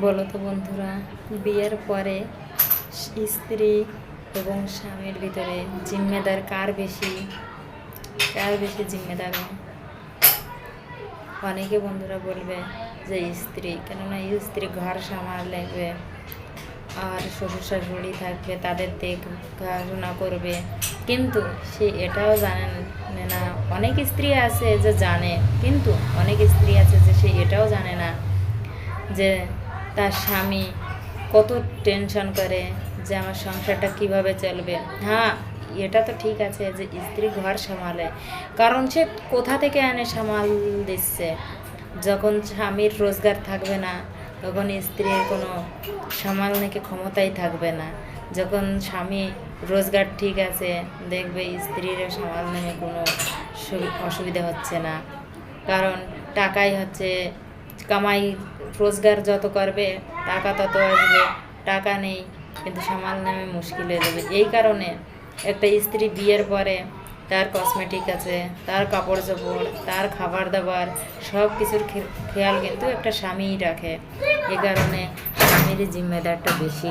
বলো তো বন্ধুরা, বিয়ের পরে স্ত্রী এবং স্বামীর ভিতরে জিম্মেদার কার বেশি জিম্মেদার? অনেকে বন্ধুরা বলবে যে স্ত্রী, কেননা স্ত্রী ঘর সামলাবে আর শ্বশুর শাশুড়ি থাকবে, তাদের দেখাশোনা করবে। কিন্তু সে এটাও জানে না, অনেক স্ত্রী আছে যে জানে, কিন্তু অনেক স্ত্রী আছে যে সে এটাও জানে না যে তার স্বামী কত টেনশন করে যে আমার সংসারটা কিভাবে চলবে। হ্যাঁ, এটা তো ঠিক আছে যে স্ত্রী ঘর সামালে, কারণ সে কোথা থেকে এনে সামাল দিচ্ছে। যখন স্বামীর রোজগার থাকবে না, তখন স্ত্রীর কোনো সামাল নাকি ক্ষমতাই থাকবে না। যখন স্বামী রোজগার ঠিক আছে, দেখবে স্ত্রীর সামাল নিয়ে কোনো অসুবিধা হচ্ছে না। কারণ টাকাই হচ্ছে কামাই, রোজগার যত করবে টাকা তত আসবে। টাকা নেই কিন্তু সামাল নেমে মুশকিল হয়ে যাবে। এই কারণে একটা স্ত্রী বিয়ের পরে তার কসমেটিক আছে, তার কাপড় চোপড়, তার খাবার দাবার, সব কিছুর খেয়াল কিন্তু একটা স্বামীই রাখে। এ কারণে স্বামীর জিম্মেদারটা বেশি।